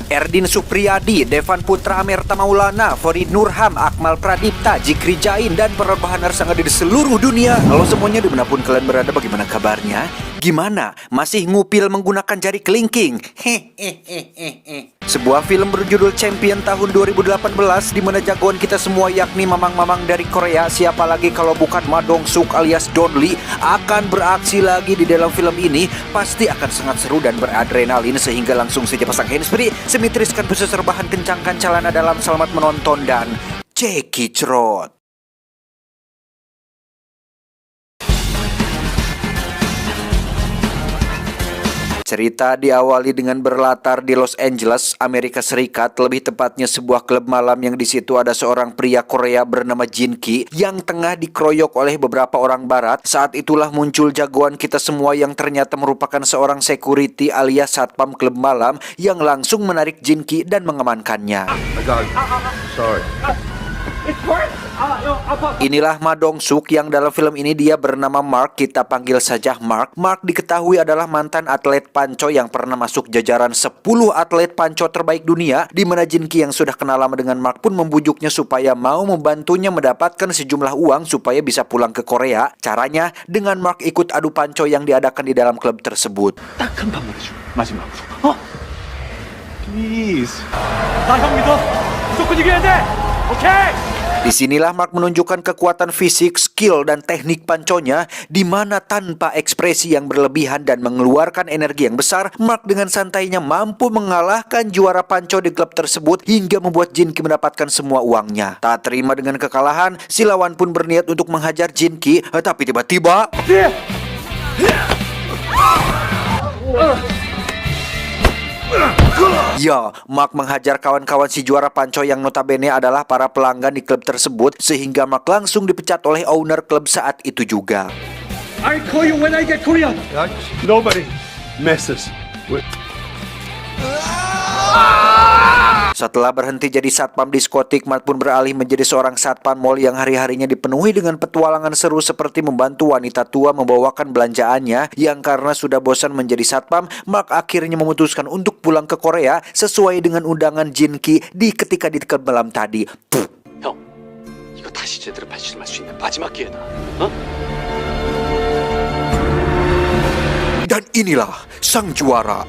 Erdin Supriyadi, Devan Putra Amerta Maulana, Farid Nurham, Akmal Pradipta, Jikri Jain, dan para bahaners yang ada di seluruh dunia. Halo semuanya, dimanapun kalian berada, bagaimana kabarnya? Gimana? Masih ngupil menggunakan jari kelingking? Sebuah film berjudul Champion tahun 2018 di mana jagoan kita semua yakni mamang-mamang dari Korea, siapa lagi kalau bukan Ma Dong-suk alias Don Lee, akan beraksi lagi di dalam film ini. Pasti akan sangat seru dan beradrenalin, sehingga langsung saja pasang handsfree, semitriskan khusus rebahan, kencangkan celana dalam, selamat menonton dan cekicrot. Cerita diawali dengan berlatar di Los Angeles, Amerika Serikat, lebih tepatnya sebuah klub malam yang di situ ada seorang pria Korea bernama Jin Ki yang tengah dikeroyok oleh beberapa orang barat. Saat itulah muncul jagoan kita semua yang ternyata merupakan seorang security alias satpam klub malam yang langsung menarik Jin Ki dan mengamankannya. Sorry. Inilah Ma Dong-suk yang dalam film ini dia bernama Mark, kita panggil saja Mark. Mark diketahui adalah mantan atlet panco yang pernah masuk jajaran 10 atlet panco terbaik dunia, di mana Jin Ki yang sudah kenal lama dengan Mark pun membujuknya supaya mau membantunya mendapatkan sejumlah uang supaya bisa pulang ke Korea. Caranya dengan Mark ikut adu panco yang diadakan di dalam klub tersebut. 딱 한 번만 해줘. 마지막으로. Please. 나 형 믿어. 무조건 이겨야 돼. 오케이. Disinilah Mark menunjukkan kekuatan fisik, skill, dan teknik panconya, di mana tanpa ekspresi yang berlebihan dan mengeluarkan energi yang besar, Mark dengan santainya mampu mengalahkan juara panco di klub tersebut hingga membuat Jin Ki mendapatkan semua uangnya. Tak terima dengan kekalahan, si lawan pun berniat untuk menghajar Jin Ki, tapi tiba-tiba ya, Mark menghajar kawan-kawan si juara panco yang notabene adalah para pelanggan di klub tersebut, sehingga Mark langsung dipecat oleh owner klub saat itu juga. I call you when I get Korean. Nobody messes with. Setelah berhenti jadi satpam diskotik, Mark pun beralih menjadi seorang satpam mall yang hari-harinya dipenuhi dengan petualangan seru seperti membantu wanita tua membawakan belanjaannya. Yang karena sudah bosan menjadi satpam, Mark akhirnya memutuskan untuk pulang ke Korea sesuai dengan undangan Jin Ki di ketika di klub malam tadi. 형, 이거 다시 제대로 발실할 수 있는 마지막 기회다. Dan inilah sang juara.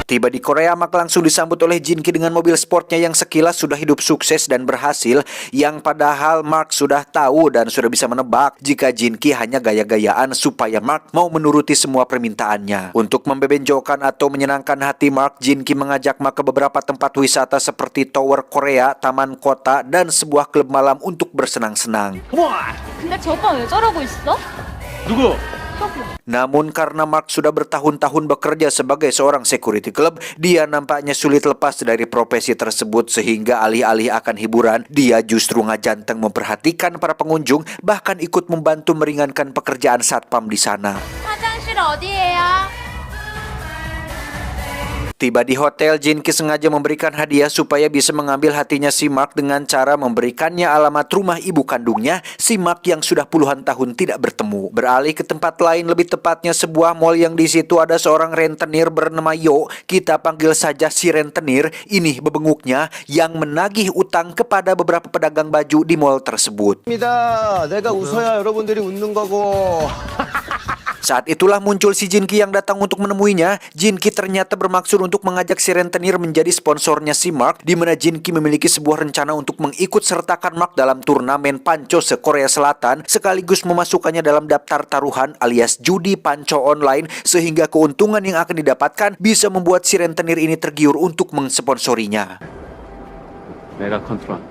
Tiba di Korea, Mark langsung disambut oleh Jin Ki dengan mobil sportnya yang sekilas sudah hidup sukses dan berhasil, yang padahal Mark sudah tahu dan sudah bisa menebak jika Jin Ki hanya gaya-gayaan supaya Mark mau menuruti semua permintaannya. Untuk membebenjokan atau menyenangkan hati Mark, Jin Ki mengajak Mark ke beberapa tempat wisata seperti Tower Korea, Taman Kota, dan sebuah klub malam untuk bersenang-senang. Come on. 근데 저 오빠 왜 저러고 있어? 누구? Namun karena Mark sudah bertahun-tahun bekerja sebagai seorang security club, dia nampaknya sulit lepas dari profesi tersebut, sehingga alih-alih akan hiburan, dia justru ngajanteng memperhatikan para pengunjung, bahkan ikut membantu meringankan pekerjaan satpam di sana. 화장실 어디예요? Tiba di hotel, Jin Ki sengaja memberikan hadiah supaya bisa mengambil hatinya si Mark dengan cara memberikannya alamat rumah ibu kandungnya, si Mark yang sudah puluhan tahun tidak bertemu. Beralih ke tempat lain, lebih tepatnya sebuah mall yang di situ ada seorang rentenir bernama Yo, kita panggil saja si rentenir. Ini bebenguknya yang menagih utang kepada beberapa pedagang baju di mall tersebut. 내가 웃어야 여러분들이 웃는 거고. Saat itulah muncul si Jin Ki yang datang untuk menemuinya. Jin Ki ternyata bermaksud untuk mengajak si rentenir menjadi sponsornya si Mark, di mana Jin Ki memiliki sebuah rencana untuk mengikut sertakan Mark dalam turnamen panco se-Korea Selatan, sekaligus memasukkannya dalam daftar taruhan alias judi panco online, sehingga keuntungan yang akan didapatkan bisa membuat si rentenir ini tergiur untuk mensponsorinya. 내가 컨트롤.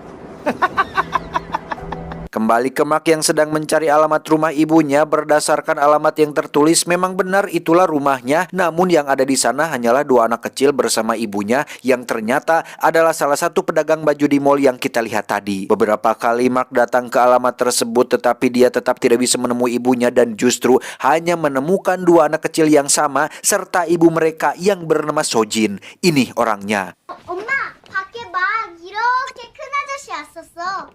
Kembali ke Mark yang sedang mencari alamat rumah ibunya. Berdasarkan alamat yang tertulis, memang benar itulah rumahnya. Namun yang ada di sana hanyalah dua anak kecil bersama ibunya, yang ternyata adalah salah satu pedagang baju di mall yang kita lihat tadi. Beberapa kali Mark datang ke alamat tersebut, tetapi dia tetap tidak bisa menemui ibunya dan justru hanya menemukan dua anak kecil yang sama serta ibu mereka yang bernama Sojin. Ini orangnya. 엄마, 밖에 막 이렇게 큰 아저씨 왔었어.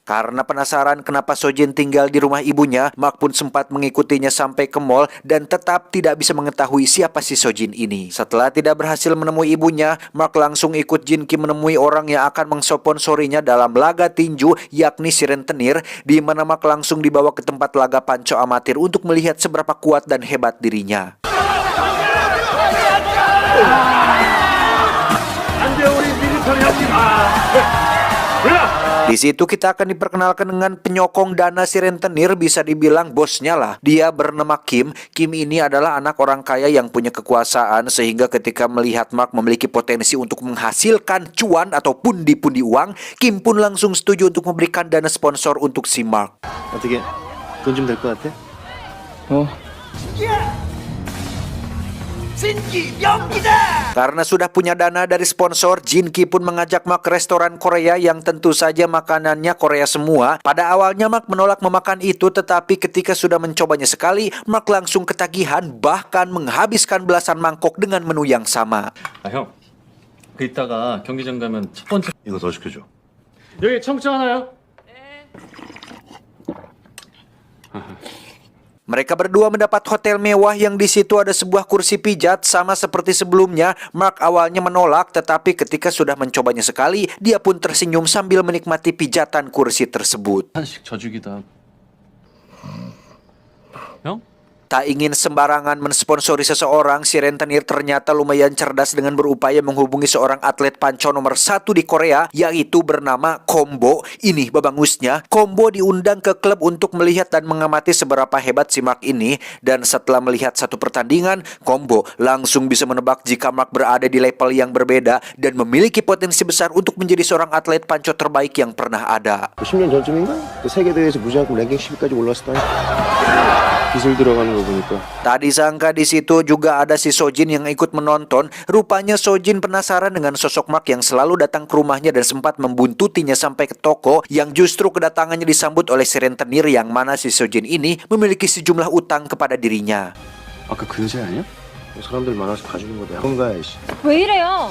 Karena penasaran kenapa Sojin tinggal di rumah ibunya, Mark pun sempat mengikutinya sampai ke mall dan tetap tidak bisa mengetahui siapa si Sojin ini. Setelah tidak berhasil menemui ibunya, Mark langsung ikut Jin Ki menemui orang yang akan mensponsorinya dalam laga tinju, yakni si rentenir, di mana Mark langsung dibawa ke tempat laga panco amatir untuk melihat seberapa kuat dan hebat dirinya. Di situ kita akan diperkenalkan dengan penyokong dana si rentenir, bisa dibilang bosnya lah. Dia bernama Kim. Kim ini adalah anak orang kaya yang punya kekuasaan, sehingga ketika melihat Mark memiliki potensi untuk menghasilkan cuan atau pundi-pundi uang, Kim pun langsung setuju untuk memberikan dana sponsor untuk si Mark. 어떻게 돈 좀 될 것 같아? Karena sudah punya dana dari sponsor, Jin Ki pun mengajak Mark ke restoran Korea yang tentu saja makanannya Korea semua. Pada awalnya Mark menolak memakan itu, tetapi ketika sudah mencobanya sekali, Mark langsung ketagihan, bahkan menghabiskan belasan mangkok dengan menu yang sama. 아, 형. 그 이따가 경기장 가면 첫 번째 이거 더 시켜줘. 여기 청국장 하나요? Mereka berdua mendapat hotel mewah yang di situ ada sebuah kursi pijat. Sama seperti sebelumnya, Mark awalnya menolak, tetapi ketika sudah mencobanya sekali, dia pun tersenyum sambil menikmati pijatan kursi tersebut. 한식 져주기도 하고. 형? Tak ingin sembarangan mensponsori seseorang, si rentenir ternyata lumayan cerdas dengan berupaya menghubungi seorang atlet panco nomor 1 di Korea, yaitu bernama Kombo. Ini babangusnya. Kombo diundang ke klub untuk melihat dan mengamati seberapa hebat si Mark ini. Dan setelah melihat satu pertandingan, Kombo langsung bisa menebak jika Mark berada di level yang berbeda dan memiliki potensi besar untuk menjadi seorang atlet panco terbaik yang pernah ada. 10년 전쯤인가? 그 세계대회에서 무시하고 랭킹 10위까지 올랐었다. 기술 들어가는 거 보니까. Tak disangka di situ juga ada si Sojin yang ikut menonton. Rupanya Sojin penasaran dengan sosok Mark yang selalu datang ke rumahnya dan sempat membuntutinya sampai ke toko, yang justru kedatangannya disambut oleh si rentenir yang mana si Sojin ini memiliki sejumlah utang kepada dirinya. 아까 그 여자 아니야? 사람들 많아서 봐주는 거다. 뭔가 씨. 왜 이래요?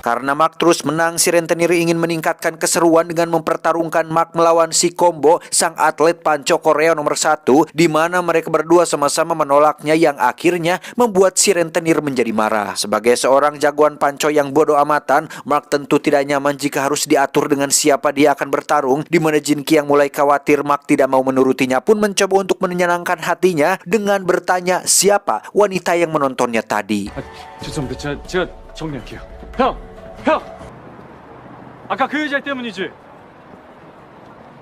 Karena Mark terus menang, si rentenir ingin meningkatkan keseruan dengan mempertarungkan Mark melawan si Kombo, sang atlet panco Korea nomor 1, di mana mereka berdua sama-sama menolaknya, yang akhirnya membuat si rentenir menjadi marah. Sebagai seorang jagoan panco yang bodoh amatan, Mark tentu tidak nyaman jika harus diatur dengan siapa dia akan bertarung, di mana Jin Ki yang mulai khawatir Mark tidak mau menurutinya pun mencoba untuk menyenangkan hatinya dengan bertanya siapa wanita yang menontonnya tadi. 아, 죄송합니다. 제가 정리할게요. 형! 형! 아까 그 여자 때문이지?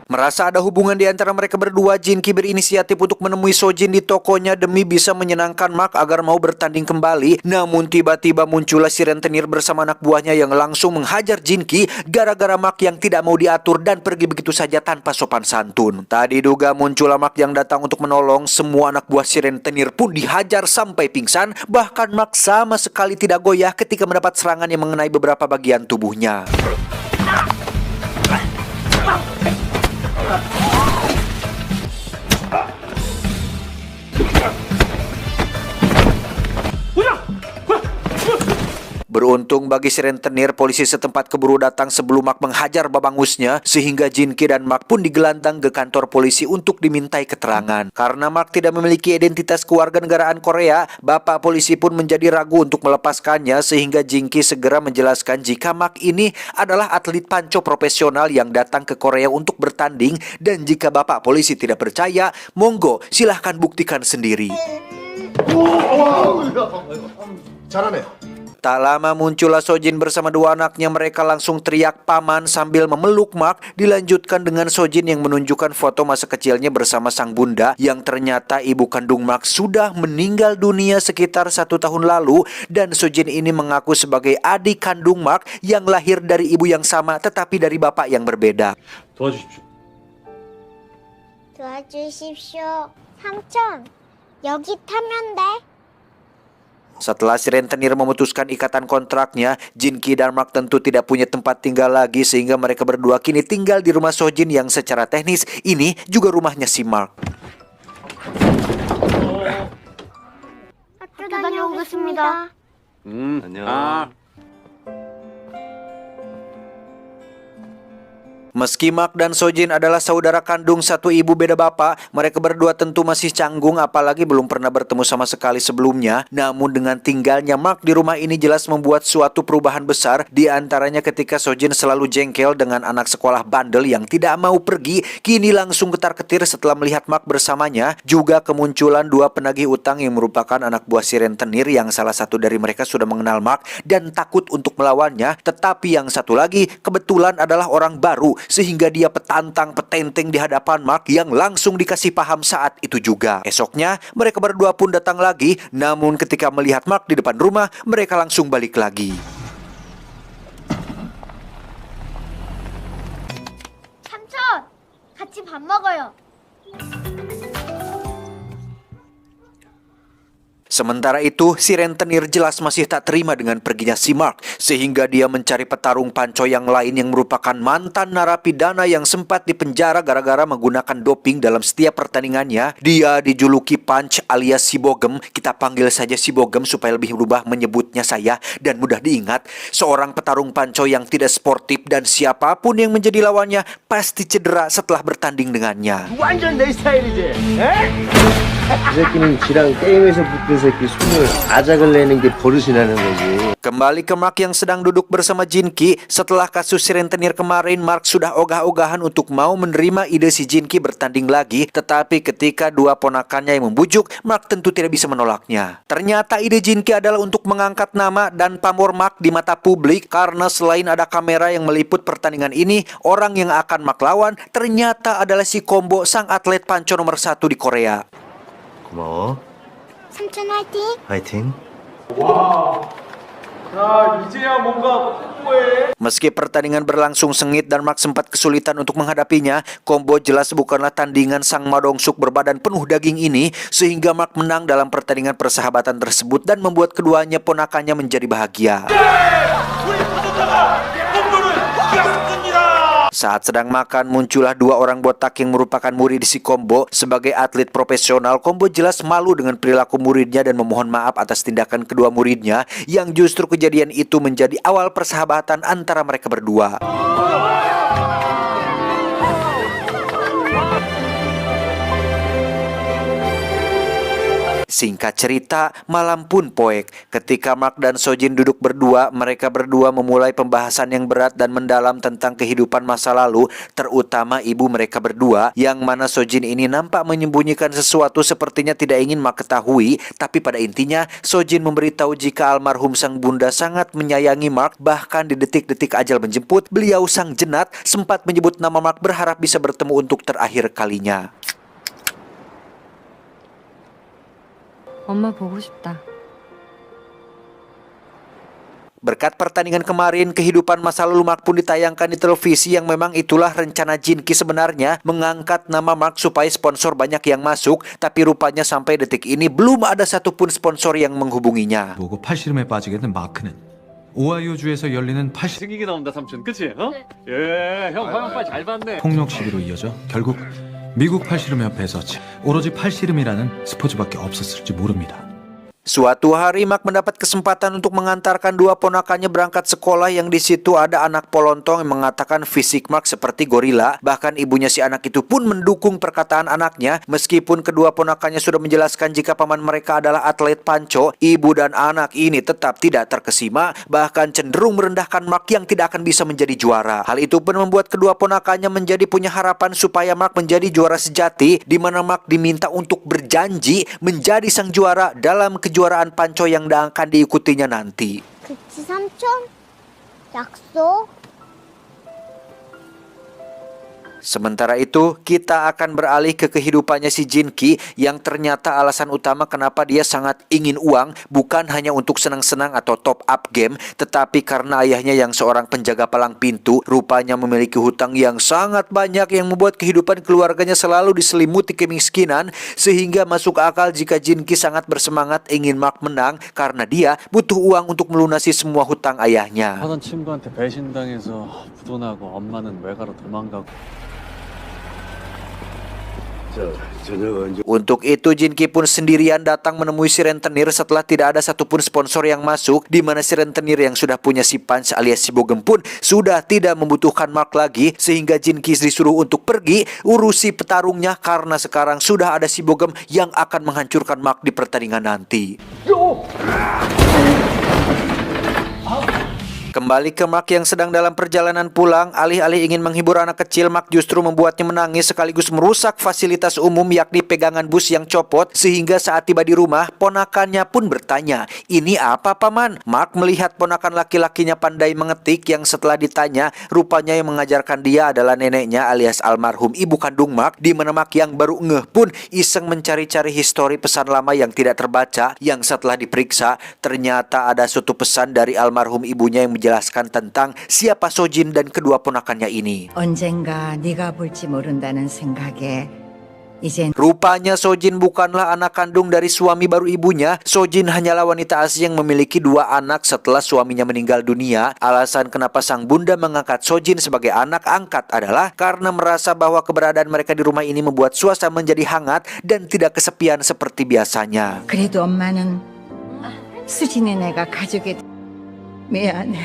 Merasa ada hubungan di antara mereka berdua, Jin Ki berinisiatif untuk menemui Sojin di tokonya demi bisa menyenangkan Mark agar mau bertanding kembali. Namun tiba-tiba muncullah si rentenir bersama anak buahnya yang langsung menghajar Jin Ki gara-gara Mark yang tidak mau diatur dan pergi begitu saja tanpa sopan santun. Tak diduga muncullah Mark yang datang untuk menolong. Semua anak buah si rentenir pun dihajar sampai pingsan. Bahkan Mark sama sekali tidak goyah ketika mendapat serangan yang mengenai beberapa bagian tubuhnya. Beruntung bagi si rentenir, polisi setempat keburu datang sebelum Mark menghajar babangusnya, sehingga Jin Ki dan Mark pun digelandang ke kantor polisi untuk dimintai keterangan. Karena Mark tidak memiliki identitas kewarganegaraan Korea, bapak polisi pun menjadi ragu untuk melepaskannya, sehingga Jin Ki segera menjelaskan jika Mark ini adalah atlet panco profesional yang datang ke Korea untuk bertanding, dan jika bapak polisi tidak percaya, monggo silahkan buktikan sendiri. 잘하네. Tak lama muncullah Sojin bersama dua anaknya. Mereka langsung teriak paman sambil memeluk Mark. Dilanjutkan dengan Sojin yang menunjukkan foto masa kecilnya bersama sang bunda, yang ternyata ibu kandung Mark sudah meninggal dunia sekitar 1 tahun lalu. Dan Sojin ini mengaku sebagai adik kandung Mark yang lahir dari ibu yang sama tetapi dari bapak yang berbeda. 도와주십시오. 도와주십시오. 삼촌, 여기 타면 돼. Setelah si rentenir memutuskan ikatan kontraknya, Jin Ki dan Mark tentu tidak punya tempat tinggal lagi, sehingga mereka berdua kini tinggal di rumah Sojin yang secara teknis ini juga rumahnya si Mark. 학교 다녀오겠습니다. 안녕. Meski Mark dan Sojin adalah saudara kandung satu ibu beda bapak, mereka berdua tentu masih canggung apalagi belum pernah bertemu sama sekali sebelumnya. Namun dengan tinggalnya Mark di rumah ini jelas membuat suatu perubahan besar, di antaranya ketika Sojin selalu jengkel dengan anak sekolah bandel yang tidak mau pergi, kini langsung ketar-ketir setelah melihat Mark bersamanya. Juga kemunculan dua penagih utang yang merupakan anak buah si rentenir yang salah satu dari mereka sudah mengenal Mark dan takut untuk melawannya, tetapi yang satu lagi kebetulan adalah orang baru sehingga dia petantang petenteng di hadapan Mark yang langsung dikasih paham saat itu juga. Esoknya mereka berdua pun datang lagi, namun ketika melihat Mark di depan rumah mereka langsung balik lagi. 삼촌, 같이 밥 먹어요. Sementara itu, si rentenir jelas masih tak terima dengan perginya si Mark, sehingga dia mencari petarung panco yang lain yang merupakan mantan narapidana yang sempat dipenjara gara-gara menggunakan doping dalam setiap pertandingannya. Dia dijuluki Punch alias si Bogem, kita panggil saja si Bogem supaya lebih berubah menyebutnya saya dan mudah diingat. Seorang petarung panco yang tidak sportif dan siapapun yang menjadi lawannya pasti cedera setelah bertanding dengannya. 완전 내 스타일이지. 이 새끼는 지랑 게임에서 붙은 새끼 숨을 아작을 내는 게 버릇이 나는 거지. Kembali ke Mark yang sedang duduk bersama Jinki. Setelah kasus si rentenir kemarin, Mark sudah ogah-ogahan untuk mau menerima ide si Jinki bertanding lagi. Tetapi ketika dua ponakannya yang membujuk, Mark tentu tidak bisa menolaknya. Ternyata ide Jinki adalah untuk mengangkat nama dan pamor Mark di mata publik. Karena selain ada kamera yang meliput pertandingan ini, orang yang akan Mark lawan ternyata adalah si Kombo, sang atlet panco nomor 1 di Korea. 고마워. 삼촌 화이팅! 화이팅. 야, 이제야 뭔가 뽀뽀해. Meski pertandingan berlangsung sengit dan Mark sempat kesulitan untuk menghadapinya, Kombo jelas bukanlah tandingan sang madongsuk berbadan penuh daging ini, sehingga Mark menang dalam pertandingan persahabatan tersebut dan membuat keduanya ponakannya menjadi bahagia. Saat sedang makan, muncullah dua orang botak yang merupakan murid si Kombo. Sebagai atlet profesional, Kombo jelas malu dengan perilaku muridnya dan memohon maaf atas tindakan kedua muridnya, yang justru kejadian itu menjadi awal persahabatan antara mereka berdua. Singkat cerita, malam pun poek. Ketika Mark dan Sojin duduk berdua, mereka berdua memulai pembahasan yang berat dan mendalam tentang kehidupan masa lalu, terutama ibu mereka berdua, yang mana Sojin ini nampak menyembunyikan sesuatu sepertinya tidak ingin Mark ketahui. Tapi pada intinya, Sojin memberitahu jika almarhum sang bunda sangat menyayangi Mark, bahkan di detik-detik ajal menjemput, beliau sang jenat sempat menyebut nama Mark berharap bisa bertemu untuk terakhir kalinya. 엄마 보고 싶다. Berkat pertandingan kemarin, kehidupan masa lalu Mark pun ditayangkan di televisi, yang memang itulah rencana Jinki sebenarnya, mengangkat nama Mark supaya sponsor banyak yang masuk, tapi rupanya sampai detik ini belum ada satupun sponsor yang menghubunginya. 보고 팔씨름에 빠지게 된 마크는 오하이오주에서 열리는 생기게 나온다 삼촌, 그치? 어? 예, 형 화면빨 잘 봤네. 폭력 시비로 이어져 결국 미국 팔씨름협회에서 오로지 팔씨름이라는 스포츠밖에 없었을지 모릅니다. Suatu hari Mark mendapat kesempatan untuk mengantarkan dua ponakannya berangkat sekolah, yang di situ ada anak polontong yang mengatakan fisik Mark seperti gorila. Bahkan ibunya si anak itu pun mendukung perkataan anaknya. Meskipun kedua ponakannya sudah menjelaskan jika paman mereka adalah atlet panco, ibu dan anak ini tetap tidak terkesima, bahkan cenderung merendahkan Mark yang tidak akan bisa menjadi juara. Hal itu pun membuat kedua ponakannya menjadi punya harapan supaya Mark menjadi juara sejati, di mana Mark diminta untuk berjanji menjadi sang juara dalam kejuaraan panco yang akan diikutinya nanti. 그치 삼촌? 약속? Sementara itu, kita akan beralih ke kehidupannya si Jinki, yang ternyata alasan utama kenapa dia sangat ingin uang bukan hanya untuk senang-senang atau top up game, tetapi karena ayahnya yang seorang penjaga palang pintu rupanya memiliki hutang yang sangat banyak, yang membuat kehidupan keluarganya selalu diselimuti kemiskinan, sehingga masuk akal jika Jinki sangat bersemangat ingin Mark menang karena dia butuh uang untuk melunasi semua hutang ayahnya. 하던 친구한테 배신당해서 부도나고 엄마는 외가로 도망가고. Untuk itu Jinki pun sendirian datang menemui si rentenir setelah tidak ada satupun sponsor yang masuk, di mana si rentenir yang sudah punya si Punch alias si Bogem pun sudah tidak membutuhkan Mark lagi, sehingga Jinki disuruh untuk pergi urusi petarungnya karena sekarang sudah ada si Bogem yang akan menghancurkan Mark di pertandingan nanti. Kembali ke Mark yang sedang dalam perjalanan pulang, alih-alih ingin menghibur anak kecil, Mark justru membuatnya menangis sekaligus merusak fasilitas umum yakni pegangan bus yang copot, sehingga saat tiba di rumah, ponakannya pun bertanya, "Ini apa, Paman?" Mark melihat ponakan laki-lakinya pandai mengetik yang setelah ditanya, rupanya yang mengajarkan dia adalah neneknya alias almarhum ibu kandung Mark, di mana Mark yang baru ngeh pun iseng mencari-cari histori pesan lama yang tidak terbaca, yang setelah diperiksa, ternyata ada suatu pesan dari almarhum ibunya yang menjelaskan tentang siapa Sojin dan kedua ponakannya ini. 언젠가 네가 볼지 모른다는 생각에 이젠 Rupanya Sojin bukanlah anak kandung dari suami baru ibunya. Sojin hanyalah wanita asli yang memiliki 2 anak setelah suaminya meninggal dunia. Alasan kenapa sang bunda mengangkat Sojin sebagai anak angkat adalah karena merasa bahwa keberadaan mereka di rumah ini membuat suasana menjadi hangat dan tidak kesepian seperti biasanya. 그래도 엄마는 수진이 내가 가족이 미안해.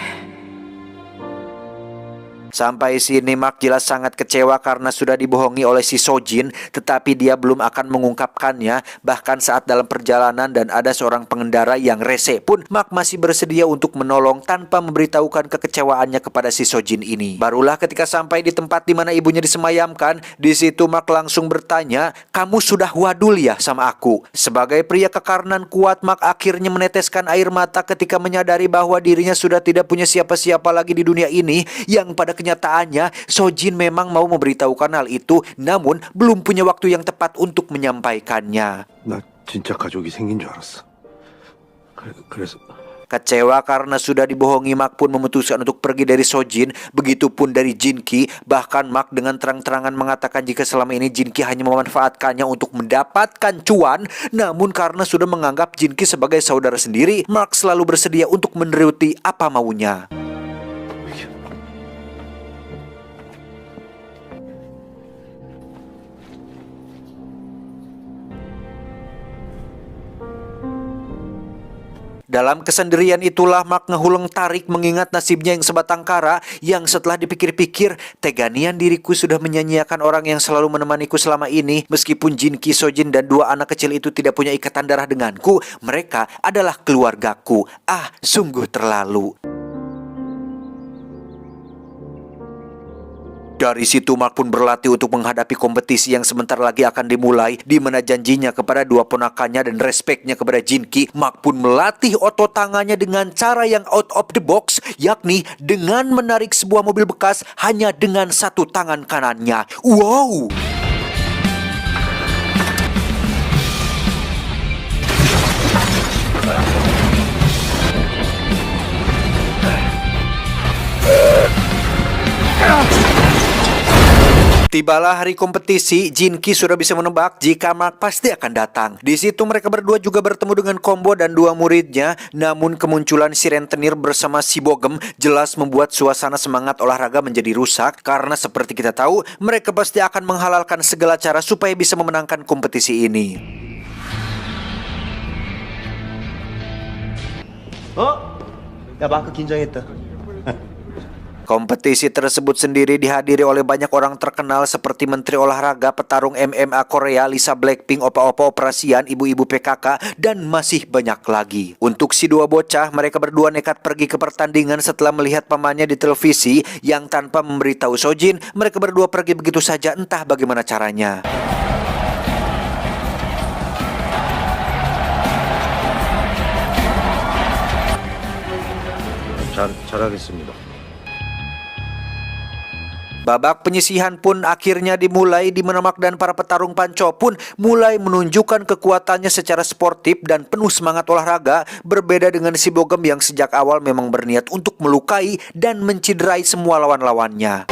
Sampai sini Mark jelas sangat kecewa karena sudah dibohongi oleh si Sojin, tetapi dia belum akan mengungkapkannya. Bahkan saat dalam perjalanan dan ada seorang pengendara yang rese pun, Mark masih bersedia untuk menolong tanpa memberitahukan kekecewaannya kepada si Sojin ini. Barulah ketika sampai di tempat di mana ibunya disemayamkan, di situ Mark langsung bertanya, "Kamu sudah wadul ya sama aku?" Sebagai pria kekarenan kuat, Mark akhirnya meneteskan air mata ketika menyadari bahwa dirinya sudah tidak punya siapa-siapa lagi di dunia ini, yang pada kenyataannya Sojin memang mau memberitahukan hal itu, namun belum punya waktu yang tepat untuk menyampaikannya. 나 진짜 가족이 생긴 줄 알았어. 그래서 Kecewa karena sudah dibohongi, Mark pun memutuskan untuk pergi dari Sojin, begitupun dari Jinki. Bahkan Mark dengan terang-terangan mengatakan jika selama ini Jinki hanya memanfaatkannya untuk mendapatkan cuan, namun karena sudah menganggap Jinki sebagai saudara sendiri, Mark selalu bersedia untuk menuruti apa maunya. Dalam kesendirian itulah Mark ngehuleng tarik mengingat nasibnya yang sebatang kara, yang setelah dipikir-pikir, teganian diriku sudah menyanyiakan orang yang selalu menemaniku selama ini. Meskipun Jinki, Sojin dan 2 anak kecil itu tidak punya ikatan darah denganku, mereka adalah keluargaku. Ah, sungguh terlalu. Dari situ Mark pun berlatih untuk menghadapi kompetisi yang sebentar lagi akan dimulai, di mana janjinya kepada 2 ponakannya dan respeknya kepada Jinki, Mark pun melatih otot tangannya dengan cara yang out of the box, yakni dengan menarik sebuah mobil bekas hanya dengan 1 tangan kanannya. Wow! Tibalah hari kompetisi, Jinki sudah bisa menebak jika Mark pasti akan datang. Di situ mereka berdua juga bertemu dengan Combo dan 2 muridnya. Namun kemunculan si rentenir bersama si Bogem jelas membuat suasana semangat olahraga menjadi rusak, karena seperti kita tahu, mereka pasti akan menghalalkan segala cara supaya bisa memenangkan kompetisi ini. 야 마크 긴장했다. Kompetisi tersebut sendiri dihadiri oleh banyak orang terkenal seperti Menteri Olahraga, petarung MMA Korea, Lisa Blackpink, opa-opa operasian, ibu-ibu PKK, dan masih banyak lagi. Untuk si 2 bocah, mereka berdua nekat pergi ke pertandingan setelah melihat pamannya di televisi, yang tanpa memberitahu Sojin, mereka berdua pergi begitu saja entah bagaimana caranya. 잘하겠습니다. Babak penyisihan pun akhirnya dimulai, di mana Mark dan para petarung panco pun mulai menunjukkan kekuatannya secara sportif dan penuh semangat olahraga, berbeda dengan si Bogem yang sejak awal memang berniat untuk melukai dan menciderai semua lawan-lawannya.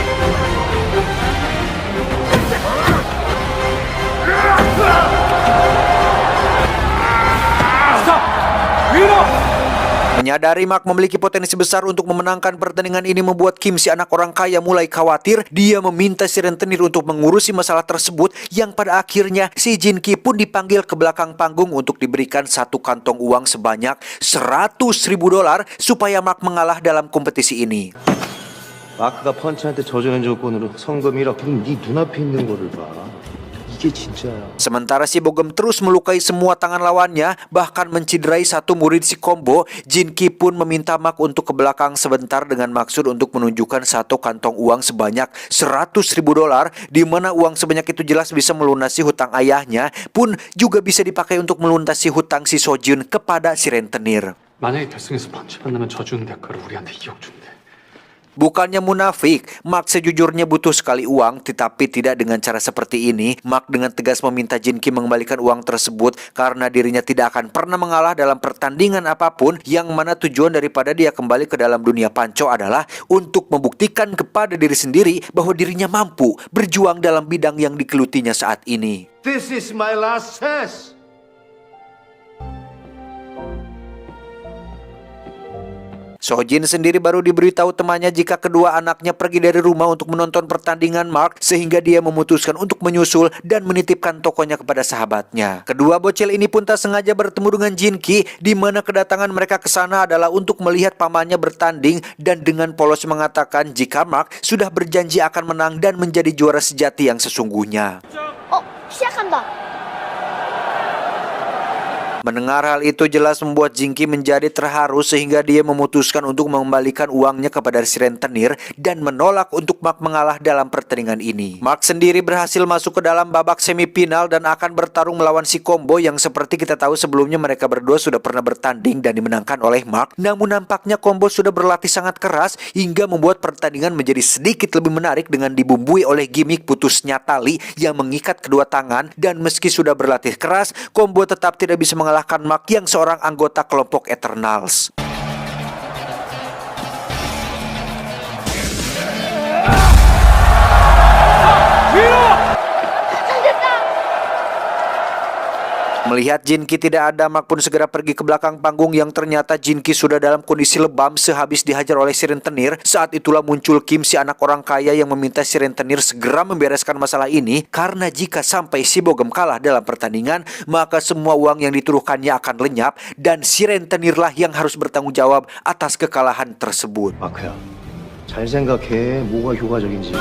Menyadari Mark memiliki potensi besar untuk memenangkan pertandingan ini membuat Kim si anak orang kaya mulai khawatir. Dia meminta si rentenir untuk mengurusi masalah tersebut yang pada akhirnya si Jin Ki pun dipanggil ke belakang panggung untuk diberikan satu kantong uang sebanyak $100.000 supaya Mark mengalah dalam kompetisi ini. 마크가 펀치한테 저주는 조건으로 성금 1억. 그럼 네 눈앞에 있는 거를 봐. 이게 진짜야. Sementara si Bogem terus melukai semua tangan lawannya, bahkan menciderai satu murid si Combo, Jin Ki pun meminta Mark untuk ke belakang sebentar dengan maksud untuk menunjukkan satu kantong uang sebanyak $100.000, di mana uang sebanyak itu jelas bisa melunasi hutang ayahnya, pun juga bisa dipakai untuk melunasi hutang si Sojun kepada si rentenir. 만약에 결승에서 펀치 만나면 져주는 대가로 우리한테 2억 준대. Bukannya munafik, Mark sejujurnya butuh sekali uang, tetapi tidak dengan cara seperti ini. Mark dengan tegas meminta Jin Ki mengembalikan uang tersebut karena dirinya tidak akan pernah mengalah dalam pertandingan apapun, yang mana tujuan daripada dia kembali ke dalam dunia panco adalah untuk membuktikan kepada diri sendiri bahwa dirinya mampu berjuang dalam bidang yang digelutinya saat ini. This is my last chance. Sojin sendiri baru diberitahu temannya jika kedua anaknya pergi dari rumah untuk menonton pertandingan Mark, sehingga dia memutuskan untuk menyusul dan menitipkan tokonya kepada sahabatnya. Kedua bocil ini pun tak sengaja bertemu dengan Jin Ki, di mana kedatangan mereka ke sana adalah untuk melihat pamannya bertanding, dan dengan polos mengatakan jika Mark sudah berjanji akan menang dan menjadi juara sejati yang sesungguhnya. 시작한다. Mendengar hal itu jelas membuat Jin Ki menjadi terharu, sehingga dia memutuskan untuk mengembalikan uangnya kepada si rentenir dan menolak untuk Mark mengalah dalam pertandingan ini. Mark sendiri berhasil masuk ke dalam babak semifinal dan akan bertarung melawan si Combo yang seperti kita tahu sebelumnya mereka berdua sudah pernah bertanding dan dimenangkan oleh Mark. Namun nampaknya Combo sudah berlatih sangat keras hingga membuat pertandingan menjadi sedikit lebih menarik dengan dibumbui oleh gimmick putusnya tali yang mengikat kedua tangan, dan meski sudah berlatih keras, Combo tetap tidak bisa mengalahkan Mark yang seorang anggota kelompok Eternals. Melihat Jin Ki tidak ada, Mark pun segera pergi ke belakang panggung, yang ternyata Jin Ki sudah dalam kondisi lebam sehabis dihajar oleh si rentenir. Saat itulah muncul Kim si anak orang kaya yang meminta si rentenir segera membereskan masalah ini, karena jika sampai si Bogem kalah dalam pertandingan, maka semua uang yang dituduhkannya akan lenyap, dan si rentenirlah yang harus bertanggung jawab atas kekalahan tersebut. 마크야, 잘 생각해. 뭐가 효과적인지.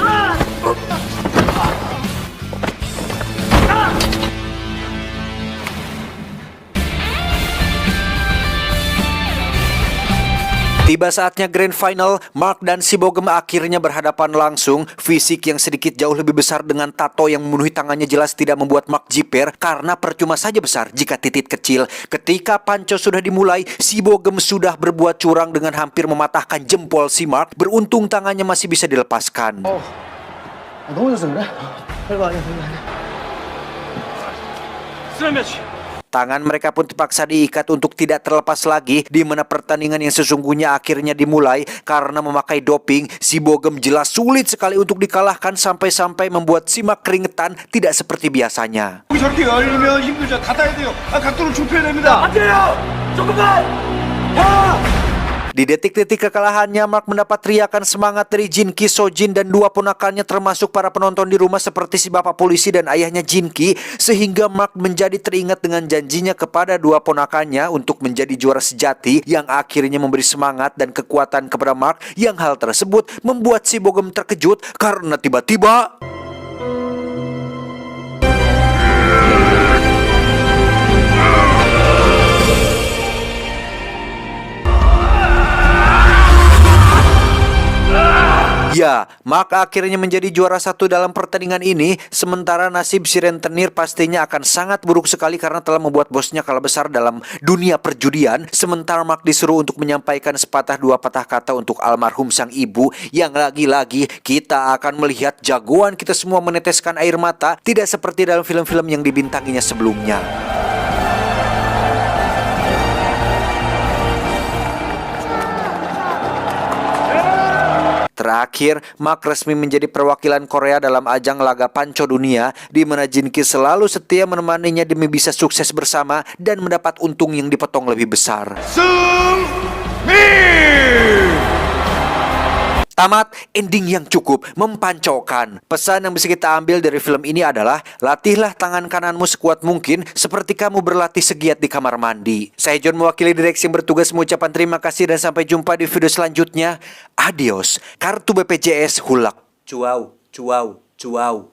Tiba saatnya grand final, Mark dan si Bogem akhirnya berhadapan langsung. Fisik yang sedikit jauh lebih besar dengan tato yang memenuhi tangannya jelas tidak membuat Mark jiper, karena percuma saja besar jika titik kecil. Ketika panco sudah dimulai, si Bogem sudah berbuat curang dengan hampir mematahkan jempol si Mark. Beruntung tangannya masih bisa dilepaskan. 넘어졌어 그래? 별거 아니야, 별거 아니야. 스매치. Tangan mereka pun terpaksa diikat untuk tidak terlepas lagi, di mana pertandingan yang sesungguhnya akhirnya dimulai. Karena memakai doping, si Bogem jelas sulit sekali untuk dikalahkan, sampai-sampai membuat si Mark keringetan tidak seperti biasanya. 저렇게 열리면 힘들죠. 닫아야 돼요. 각도를 좁혀야 됩니다. 안 돼요. 조금만. Di detik-detik kekalahannya, Mark mendapat teriakan semangat dari Jin Ki, Sojin, dan dua ponakannya, termasuk para penonton di rumah seperti si bapak polisi dan ayahnya Jin Ki, sehingga Mark menjadi teringat dengan janjinya kepada dua ponakannya untuk menjadi juara sejati, yang akhirnya memberi semangat dan kekuatan kepada Mark, yang hal tersebut membuat si Bogem terkejut karena tiba-tiba ya, Mark akhirnya menjadi juara satu dalam pertandingan ini. Sementara nasib si rentenir pastinya akan sangat buruk sekali karena telah membuat bosnya kalah besar dalam dunia perjudian. Sementara Mark disuruh untuk menyampaikan sepatah dua patah kata untuk almarhum sang ibu, yang lagi-lagi kita akan melihat jagoan kita semua meneteskan air mata, tidak seperti dalam film-film yang dibintanginya sebelumnya. Terakhir, Mark resmi menjadi perwakilan Korea dalam ajang laga panco dunia, di mana Jin Ki selalu setia menemaninya demi bisa sukses bersama dan mendapat untung yang dipotong lebih besar. Tamat, ending yang cukup mempancaukan. Pesan yang bisa kita ambil dari film ini adalah latihlah tangan kananmu sekuat mungkin seperti kamu berlatih segiat di kamar mandi. Saya John mewakili direksi yang bertugas mengucapkan terima kasih dan sampai jumpa di video selanjutnya. Adios. Kartu BPJS Hulak. Cuau, cuau, cuau.